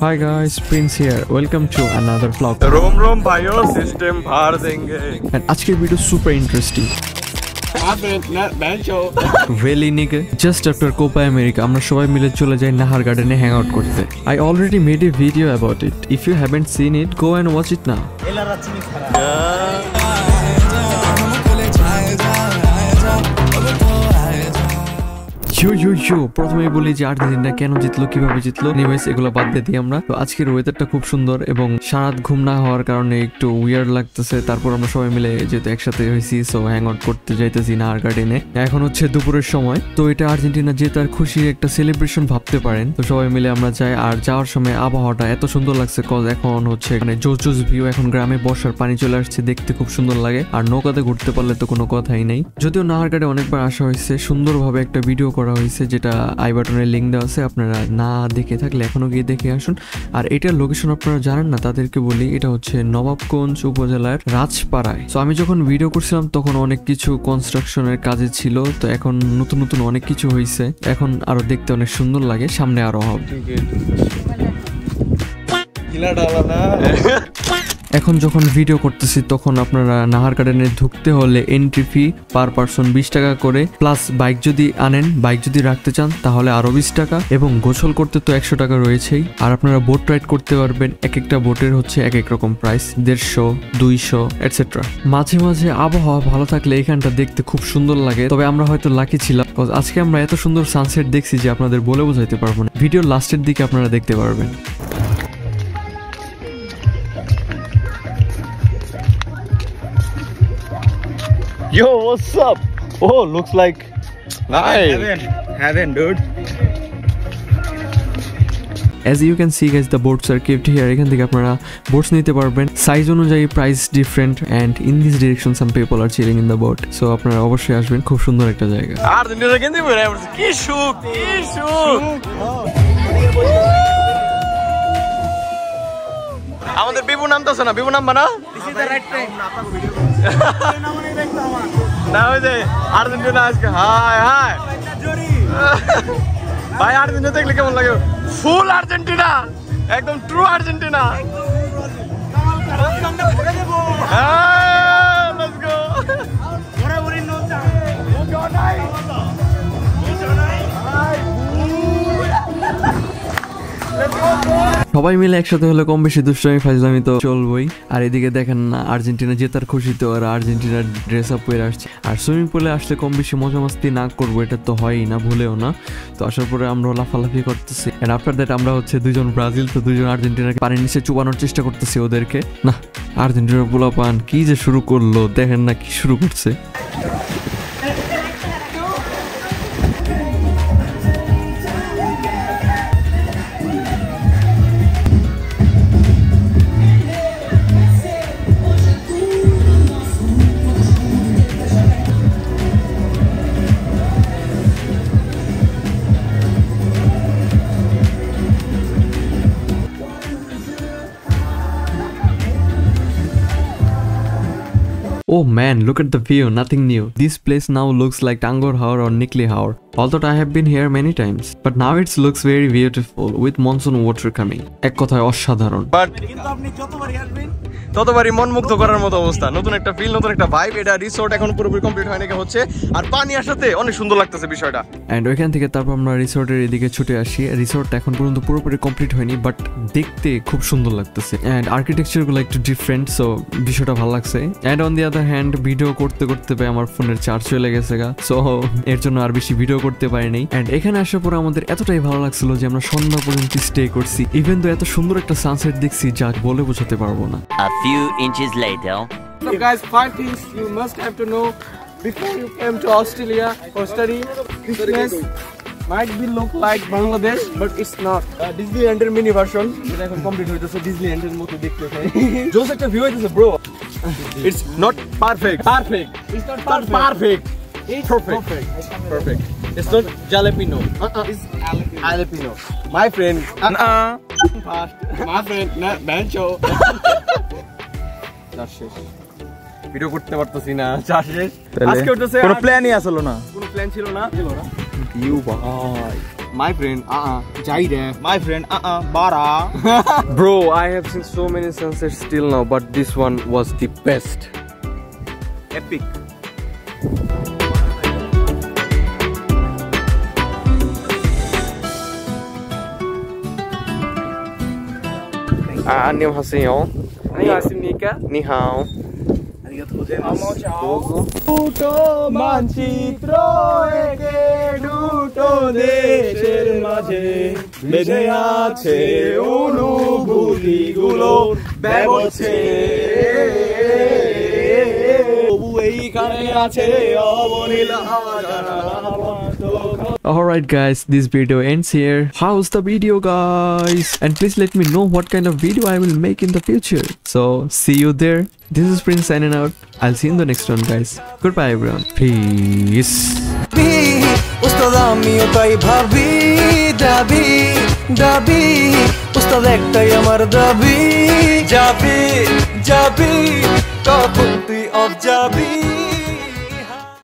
Hi guys, Prince here. Welcome to another vlog. रोम रोम भाइयों system फाड़ देंगे. And आजके video super interesting. Really nigga, just after Copa America, আমরা সবাই মিলে চলে যাই নাহার গার্ডেনে হ্যাং আউট করতে. I already made a video about it. If you haven't seen it, go and watch it now. প্রথমেই বলি যে আর্জেন্টিনা কেন জিতলো, কিভাবে জিতলো, এনিওয়েজ এগুলো বাদ দিয়ে দিই আমরা। তো আজকের ওয়েদারটা খুব সুন্দর এবং সারাত ঘুম না হওয়ার কারণে একটু উইয়ার্ড লাগতেছে। তারপর আমরা সবাই মিলে যেহেতু একসাথে হয়েছি, সো হ্যাং আউট করতে যাইতেছি নাহার গার্ডেনে। এখন হচ্ছে দুপুরের সময়, তো এটা আর্জেন্টিনা জেতার খুশির একটা সেলিব্রেশন ভাবতে পারেন। তো সবাই মিলে আমরা যাই, আর যাওয়ার সময় আবহাওয়াটা এত সুন্দর লাগছে, কজ এখন হচ্ছে মানে জোস ভিউ। এখন গ্রামে বর্ষার পানি চলে আসছে, দেখতে খুব সুন্দর লাগে। আর নৌকাতে ঘুরতে পারলে তো কোনো কথাই নেই। যদিও নাহার গার্ডে অনেকবার আসা হয়েছে, সুন্দরভাবে একটা ভিডিও করা হয়েছে, যেটা আই বাটনের লিঙ্ক দেওয়া আছে। আপনারা না দেখে থাকলে এখনো গিয়ে দেখে আসুন। আর এটার লোকেশন আপনারা জানেন না, তাদেরকে বলি, এটা হচ্ছে নবাবগঞ্জ উপজেলার রাজপাড়ায়। তো আমি যখন ভিডিও করছিলাম তখন অনেক কিছু কনস্ট্রাকশনের কাজে ছিল, তো এখন নতুন নতুন অনেক কিছু হয়েছে, এখন আরো দেখতে অনেক সুন্দর লাগে, সামনে আরো হবে। এখন যখন ভিডিও করতেছি তখন আপনারা নাহার গার্ডেনে ঢুকতে হলে এন্ট্রি ফি পার পারসন 20 টাকা করে, প্লাস বাইক যদি আনেন, বাইক যদি রাখতে চান তাহলে আরো 20 টাকা, এবং গোসল করতে তো 100 টাকা রয়েছেই। আর আপনারা বোট রাইড করতে পারবেন, এক একটা বোটের হচ্ছে এক এক রকম প্রাইস, 150, 200 এটসেট্রা। মাঝে মাঝে আবহাওয়া ভালো থাকলে এখানটা দেখতে খুব সুন্দর লাগে। তবে আমরা হয়তো লাকি ছিলাম, আজকে আমরা এত সুন্দর সানসেট দেখছি যে আপনাদের বলে বোঝাইতে পারবো না। ভিডিওর লাস্টের দিকে আপনারা দেখতে পারবেন। Yo, what's up? Oh, looks like nice. Heaven, dude. As you can see guys, the boats are kept here. এখান থেকে আপনারা boats নিতে পারবেন, সাইজ অনুযায়ী price different, and in this direction some people are chilling in the boat. So আপনারা অবশ্যই আসবেন, খুব সুন্দর একটা জায়গা। আর দিনে কেন দিবে রে, কি সুখ, কি সুখ। আমাদের বিবু নাম তো আছে না, বিবু নাম বানা। This is the right time. না ওই যে আর্জেন্টিনা আজকে হাই হাই ভাই, আর্জেন্টিনা দেখলে কেমন লাগে? ফুল আর্জেন্টিনা, একদম ট্রু আর্জেন্টিনা। Let's go. সবাই মিলে একসাথে হলে কম বেশি দুষ্টামি ফাজলামি তো চলবই। আর এদিকে দেখেন না, আর্জেন্টিনা জেতার খুশিতে ওরা আর্জেন্টিনার ড্রেস আপ পরে আসছে। আর সুইমিং পুলে আসলে কম বেশি মজা মাস্তি না করবো এটা তো হয়ই না, ভুলেও না। তো আসার পরে আমরা লাফালাফি করতেছি, এন্ড আফটার দ্যাট আমরা হচ্ছে দুজন ব্রাজিল, তো দুজন আর্জেন্টিনাকে পানির নিচে চুবানোর চেষ্টা করতেছি ওদেরকে। না, আর্জেন্টিনার পোলাপান কি যে শুরু করলো, দেখেন না কি শুরু করছে। Oh man, look at the view, nothing new. This place now looks like Tangor Haur or Nikli Haur. Although I have been here many times, but now it looks very beautiful with monsoon water coming. এক কথায় অসাধারণ। ততবারই মন মুগ্ধ করার মতো অবস্থা, নতুন একটা ফিল, নতুন একটা ভাইব। এটা রিসোর্ট এখন পুরোপুরি কমপ্লিট হয় নাকি হচ্ছে, আর পানি আসাতে অনেক সুন্দর লাগতেছে বিষয়টা। এন্ড ওইখান থেকে তারপর আমরা রিসোর্টের এদিকে ছুটে আসি। রিসোর্ট এখন পর্যন্ত পুরোপুরি কমপ্লিট হয়নি, বাট দেখতে খুব সুন্দর লাগতেছে, এন্ড আর্কিটেকচার গুলো একটু ডিফারেন্ট, সো বিষয়টা ভালো লাগছে। And on the other hand video করতে করতে আমার ফোনের চার্জ চলে গেছে গা, সো এর জন্য আর বেশি ভিডিও করতে পারিনি। এন্ড এখানে আসার পর আমাদের এতটাই ভালো লাগছিল যে আমরা সন্ধ্যা পর্যন্ত স্টে করছি, ইভেন তো এত সুন্দর একটা সানসেট দেখছি যা বলে বোঝাতে পারবো না। A few inches later. So guys, 5 things you must have to know before you came to Australia for study. This place might be look like Bangladesh, but it's not. Disneyland mini version. It's এখন complete হইতেছে, Disneyland এর মতো দেখতে হয়। Just একটা view হইতেছে bro. It's not perfect. Perfect. It's not perfect. Perfect. It's Perfect. Perfect. It's not jalapeno. It's jalapeno. My friend. Fast. My friend. Bancho. Video করতে পারতেছি না, চাষ শেষ। আজকে হচ্ছে কোনো প্ল্যানই আসলো না, কোনো প্ল্যান ছিল না। ভিউ ভাই My friend, Jaire. My friend, Bara. Bro, I have seen so many sunsets till now, but this one was the best. Epic. 안녕하세요. 안녕하십니까? 니하오. দুটো মানচিত্রকে দুটো দেশের মাঝে বেঁধে আছে অনুভূতিগুলো ব্যবচ্ছে তবু এইখানে আছে অবনীল Alright guys, this video ends here. How's the video guys? And please let me know what kind of video I will make in the future. So see you there. This is Prince signing out. I'll see you in the next one guys. Goodbye everyone. Peace. উস্তাদ আমিও তাই ভাবি দাবি দাবি উস্তাদ একটাই আমার দাবি যাবি যাবি কখন তুই অফ যাবি